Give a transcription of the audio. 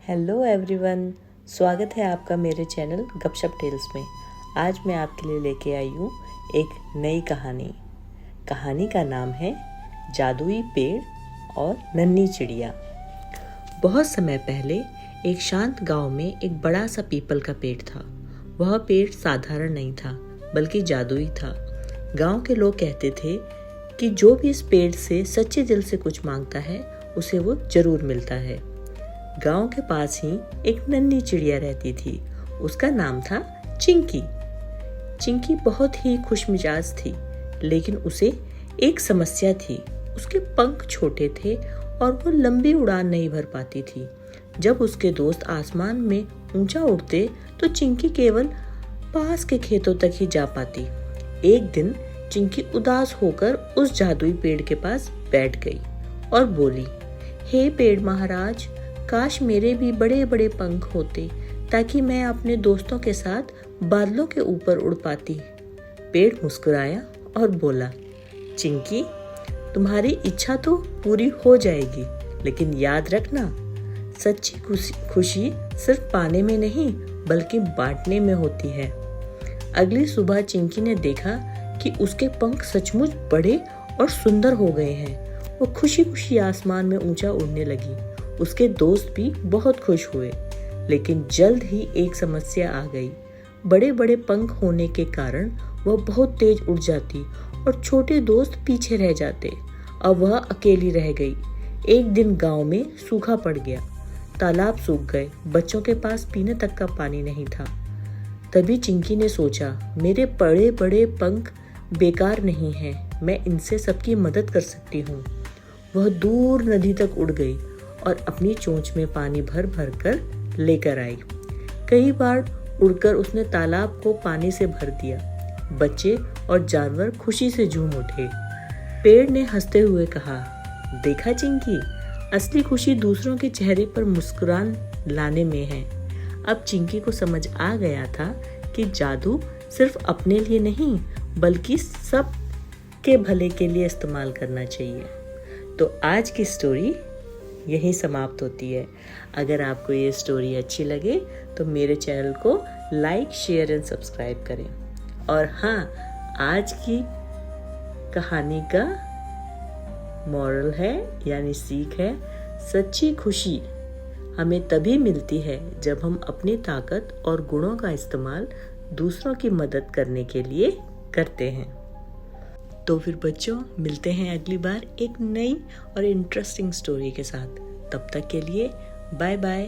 Hello everyone, स्वागत है आपका मेरे चैनल गपशप टेल्स में। आज मैं आपके लिए लेके आई हूँ एक नई कहानी का नाम है जादुई पेड़ और नन्ही चिड़िया। बहुत समय पहले एक शांत गांव में एक बड़ा सा पीपल का पेड़ था। वह पेड़ साधारण नहीं था बल्कि जादुई था। गांव के लोग कहते थे कि जो भी इस पेड़ से सच्चे दिल से कुछ मांगता है उसे वो जरूर मिलता है। गांव के पास ही एक नन्ही चिड़िया रहती थी। उसका नाम था चिंकी। चिंकी बहुत ही खुशमिजाज थी, लेकिन उसे एक समस्या थी। उसके पंख छोटे थे और वो लंबी उड़ान नहीं भर पाती थी। जब उसके दोस्त आसमान में ऊंचा उड़ते तो चिंकी केवल पास के खेतों तक ही जा पाती। एक दिन चिंकी उदास होकर उस जादुई पेड़ के पास बैठ गई और बोली, हे पेड़ महाराज, काश मेरे भी बड़े बड़े पंख होते ताकि मैं अपने दोस्तों के साथ बादलों के ऊपर उड़ पाती। पेड़ मुस्कुराया और बोला, चिंकी, तुम्हारी इच्छा तो पूरी हो जाएगी, लेकिन याद रखना, सच्ची खुशी सिर्फ पाने में नहीं बल्कि बांटने में होती है। अगली सुबह चिंकी ने देखा कि उसके पंख सचमुच बड़े और सुंदर हो गए हैं। वो खुशी खुशी आसमान में ऊंचा उड़ने लगी। उसके दोस्त भी बहुत खुश हुए, लेकिन जल्द ही एक समस्या आ गई। बड़े बड़े पंख होने के कारण वह बहुत तेज उड़ जाती और छोटे दोस्त पीछे रह जाते। अब वह अकेली रह गई। एक दिन गांव में सूखा पड़ गया। तालाब सूख गए। बच्चों के पास पीने तक का पानी नहीं था। तभी चिंकी ने सोचा, मेरे बड़े बड़े पंख बेकार नहीं हैं, मैं इनसे सबकी मदद कर सकती हूँ। वह दूर नदी तक उड़ गई और अपनी चोंच में पानी भर भर कर लेकर आई। कई बार उड़कर उसने तालाब को पानी से भर दिया। बच्चे और जानवर खुशी से झूम उठे। पेड़ ने हंसते हुए कहा, देखा चिंकी, असली खुशी दूसरों के चेहरे पर मुस्कुरान लाने में है। अब चिंकी को समझ आ गया था कि जादू सिर्फ अपने लिए नहीं बल्कि सब के भले के लिए इस्तेमाल करना चाहिए। तो आज की स्टोरी यही समाप्त होती है। अगर आपको ये स्टोरी अच्छी लगे तो मेरे चैनल को लाइक, शेयर एंड सब्सक्राइब करें। और हाँ, आज की कहानी का मॉरल है यानी सीख है, सच्ची खुशी हमें तभी मिलती है जब हम अपनी ताकत और गुणों का इस्तेमाल दूसरों की मदद करने के लिए करते हैं। तो फिर बच्चों, मिलते हैं अगली बार एक नई और इंटरेस्टिंग स्टोरी के साथ। तब तक के लिए बाय बाय।